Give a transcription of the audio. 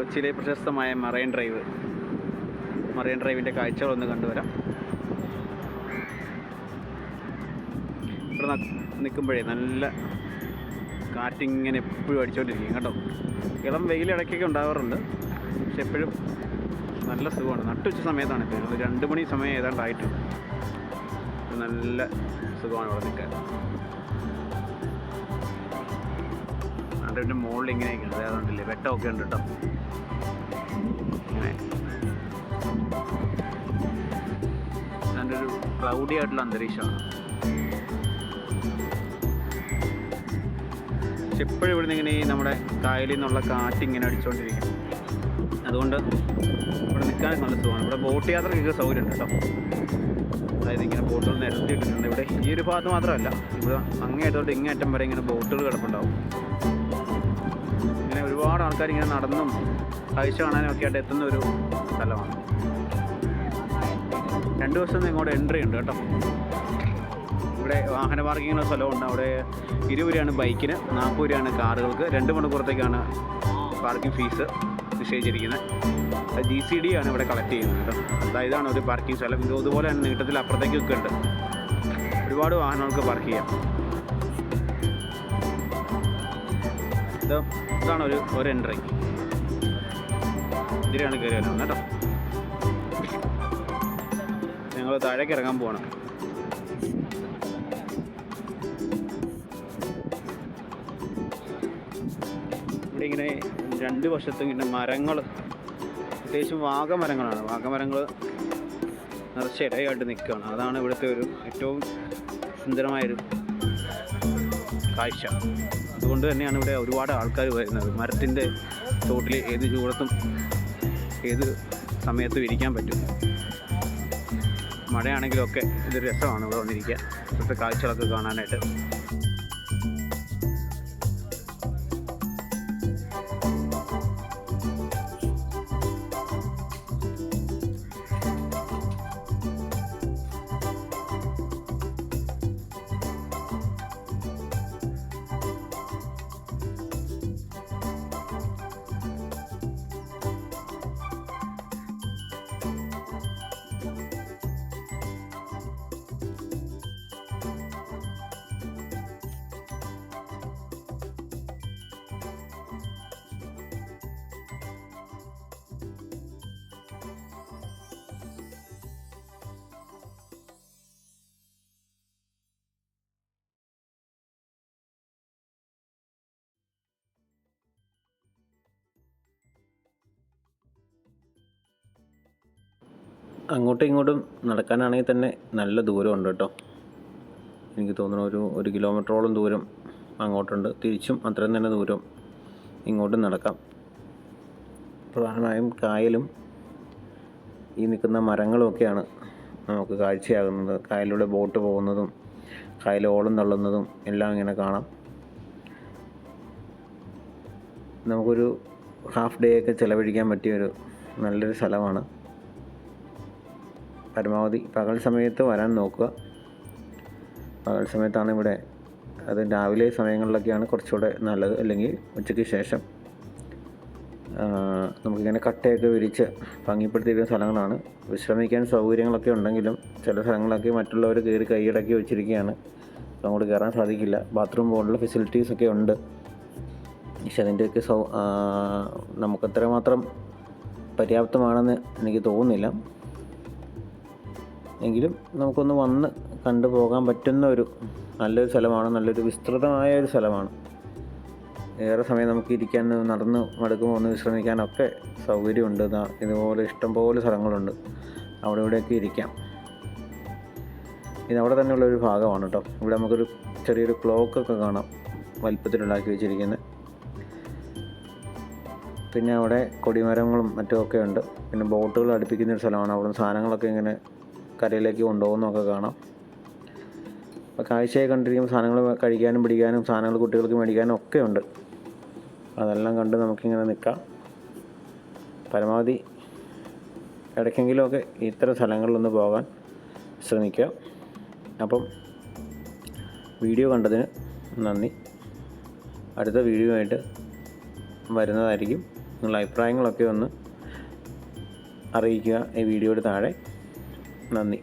കൊച്ചിയിലെ പ്രശസ്തമായ മറൈൻ ഡ്രൈവിൻ്റെ കാഴ്ചകളൊന്ന് കണ്ടുവരാം. ഇവിടെ നിൽക്കുമ്പോഴേ നല്ല കാറ്റിങ്ങനെ എപ്പോഴും അടിച്ചുകൊണ്ടിരിക്കും കേട്ടോ. ഇളം വെയിലിടയ്ക്കൊക്കെ ഉണ്ടാവാറുണ്ട്, പക്ഷെ എപ്പോഴും നല്ല സുഖമാണ്. നട്ടുച്ച സമയത്താണ് ഇപ്പോൾ, ഒരു 2 മണി സമയം ഏതാണ്ടായിട്ടുണ്ട്. നല്ല സുഖമാണ് ഇവിടെ നിൽക്കാൻ. അതിൻ്റെ മുകളിൽ ഇങ്ങനെയൊക്കെയുണ്ട്, അതുകൊണ്ടില്ലേ വെട്ടമൊക്കെ ഉണ്ട് കേട്ടോ. ഇങ്ങനെ അതിൻ്റെ ഒരു ക്ലൗഡി ആയിട്ടുള്ള അന്തരീക്ഷമാണ്. പക്ഷെ എപ്പോഴും ഇവിടുന്ന് ഇങ്ങനെ നമ്മുടെ കായലിൽ നിന്നുള്ള കാറ്റിങ്ങനെ അടിച്ചുകൊണ്ടിരിക്കും. അതുകൊണ്ട് ഇവിടെ നിൽക്കാൻ നല്ല സുഖമാണ്. ഇവിടെ ബോട്ട് യാത്രയ്ക്കൊക്കെ സൗകര്യമുണ്ട് കേട്ടോ. അതായത് ഇങ്ങനെ ബോട്ടുകൾ നിരത്തിയിട്ടിട്ടുണ്ട്. ഇവിടെ ഈ ഒരു ഭാഗത്ത് മാത്രമല്ല, ഇവിടെ അങ്ങേയറ്റോട്ട് ഇങ്ങേറ്റം വരെ ഇങ്ങനെ ബോട്ടുകൾ കിടപ്പുണ്ടാവും. ഇങ്ങനെ ഒരുപാട് ആൾക്കാർ ഇങ്ങനെ നടന്നും കാഴ്ച കാണാനും ഒക്കെ ആയിട്ട് എത്തുന്ന ഒരു സ്ഥലമാണ്. 2 ദിവസം ഇങ്ങോട്ട് എൻട്രി ഉണ്ട് കേട്ടോ. ഇവിടെ വാഹന പാർക്കിങ്ങിന് സ്ഥലമുണ്ട്. അവിടെ 20 രൂപയാണ് ബൈക്കിന്, 40 രൂപയാണ് കാറുകൾക്ക്. 2 മണിക്കൂറത്തേക്കാണ് പാർക്കിംഗ് ഫീസ് നിശ്ചയിച്ചിരിക്കുന്നത്. GCD ആണ് ഇവിടെ കളക്ട് ചെയ്യുന്നത് കേട്ടോ. അതായതാണ് ഒരു പാർക്കിംഗ് സ്ഥലം. ഇതുപോലെ തന്നെ നീട്ടത്തിൽ അപ്പുറത്തേക്കൊക്കെ ഉണ്ട്, ഒരുപാട് വാഹനങ്ങൾക്ക് പാർക്ക് ചെയ്യാം. ഇതാണ് ഒരു എൻട്രി. ഇതിലാണ് കയറി വരുന്നത് കേട്ടോ. ഞങ്ങൾ താഴേക്ക് ഇറങ്ങാൻ പോകണം. ഇവിടെ ഇങ്ങനെ 2 വശത്തും ഇങ്ങനെ മരങ്ങൾ, പ്രത്യേകിച്ചും വാഗമരങ്ങളാണ്. വാഗമരങ്ങൾ നിറച്ച് ഇടയായിട്ട് നിൽക്കുകയാണ്. അതാണ് ഇവിടുത്തെ ഒരു ഏറ്റവും സുന്ദരമായൊരു കാഴ്ച. അതുകൊണ്ട് തന്നെയാണ് ഇവിടെ ഒരുപാട് ആൾക്കാർ വരുന്നത്. മരത്തിൻ്റെ ചോട്ടിൽ ഏത് ചൂടത്തും ഏത് സമയത്തും ഇരിക്കാൻ പറ്റും. മഴയാണെങ്കിലൊക്കെ ഇതൊരു രസമാണ് ഇവിടെ വന്നിരിക്കുക, ഇവിടുത്തെ കാഴ്ചകളൊക്കെ കാണാനായിട്ട്. അങ്ങോട്ടും ഇങ്ങോട്ടും നടക്കാനാണെങ്കിൽ തന്നെ നല്ല ദൂരമുണ്ട് കേട്ടോ. എനിക്ക് തോന്നുന്നു ഒരു 1 കിലോമീറ്ററോളം ദൂരം അങ്ങോട്ടുണ്ട്. തിരിച്ചും അത്രയും തന്നെ ദൂരം ഇങ്ങോട്ടും നടക്കാം. പ്രധാനമായും കായലും ഈ നിൽക്കുന്ന മരങ്ങളുമൊക്കെയാണ് നമുക്ക് കാഴ്ചയാകുന്നത്. കായലിലൂടെ ബോട്ട് പോകുന്നതും കായലോളം തള്ളുന്നതും എല്ലാം ഇങ്ങനെ കാണാം. നമുക്കൊരു ഹാഫ് ഡേ ഒക്കെ ചിലവഴിക്കാൻ പറ്റിയൊരു നല്ലൊരു സ്ഥലമാണ്. പരമാവധി പകൽ സമയത്ത് വരാൻ നോക്കുക. പകൽ സമയത്താണ് ഇവിടെ, അത് രാവിലെ സമയങ്ങളിലൊക്കെയാണ് കുറച്ചുകൂടെ നല്ലത്. അല്ലെങ്കിൽ ഉച്ചയ്ക്ക് ശേഷം നമുക്കിങ്ങനെ കട്ടയൊക്കെ വിരിച്ച് ഭംഗിപ്പെടുത്തിയിരിക്കുന്ന സ്ഥലങ്ങളാണ്. വിശ്രമിക്കാൻ സൗകര്യങ്ങളൊക്കെ ഉണ്ടെങ്കിലും ചില സ്ഥലങ്ങളൊക്കെ മറ്റുള്ളവർ കയറി കൈയടക്കി വെച്ചിരിക്കുകയാണ്. അങ്ങോട്ട് കയറാൻ സാധിക്കില്ല. ബാത്റൂം പോലുള്ള ഫെസിലിറ്റീസൊക്കെ ഉണ്ട്, പക്ഷെ അതിൻ്റെയൊക്കെ നമുക്കത്രമാത്രം പര്യാപ്തമാണെന്ന് എനിക്ക് തോന്നുന്നില്ല. എങ്കിലും നമുക്കൊന്ന് വന്ന് കണ്ടുപോകാൻ പറ്റുന്ന ഒരു നല്ലൊരു സ്ഥലമാണ്. നല്ലൊരു വിസ്തൃതമായ ഒരു സ്ഥലമാണ്. ഏറെ സമയം നമുക്ക് ഇരിക്കാൻ, നടന്ന് മടുക്കുമ്പോൾ ഒന്ന് വിശ്രമിക്കാനൊക്കെ സൗകര്യമുണ്ട്. ഇതുപോലെ ഇഷ്ടംപോലെ സ്ഥലങ്ങളുണ്ട്, അവിടെ ഇവിടെയൊക്കെ ഇരിക്കാം. ഇതവിടെ തന്നെയുള്ളൊരു ഭാഗമാണ് കേട്ടോ. ഇവിടെ നമുക്കൊരു ചെറിയൊരു ക്ലോക്കൊക്കെ കാണാം, വലിപ്പത്തിലുണ്ടാക്കി വെച്ചിരിക്കുന്നത്. പിന്നെ അവിടെ കൊടിമരങ്ങളും മറ്റുമൊക്കെ ഉണ്ട്. പിന്നെ ബോട്ടുകൾ അടുപ്പിക്കുന്നൊരു സ്ഥലമാണ്. അവിടെ നിന്ന് സാധനങ്ങളൊക്കെ ഇങ്ങനെ കരയിലേക്ക് കൊണ്ടുപോകുന്നതൊക്കെ കാണാം. അപ്പോൾ കാഴ്ചയായി കണ്ടിരിക്കുമ്പോൾ സാധനങ്ങൾ കഴിക്കാനും പിടിക്കാനും സാധനങ്ങൾ കുട്ടികൾക്ക് മേടിക്കാനും ഒക്കെ ഉണ്ട്. അതെല്ലാം കണ്ട് നമുക്കിങ്ങനെ നിൽക്കാം. പരമാവധി ഇടയ്ക്കെങ്കിലുമൊക്കെ ഇത്തരം സ്ഥലങ്ങളിലൊന്ന് പോകാൻ ശ്രമിക്കുക. അപ്പം വീഡിയോ കണ്ടതിന് നന്ദി. അടുത്ത വീഡിയോ ആയിട്ട് വരുന്നതായിരിക്കും. നിങ്ങളുടെ അഭിപ്രായങ്ങളൊക്കെ ഒന്ന് അറിയിക്കുക ഈ വീഡിയോയുടെ താഴെ. നന്ദി.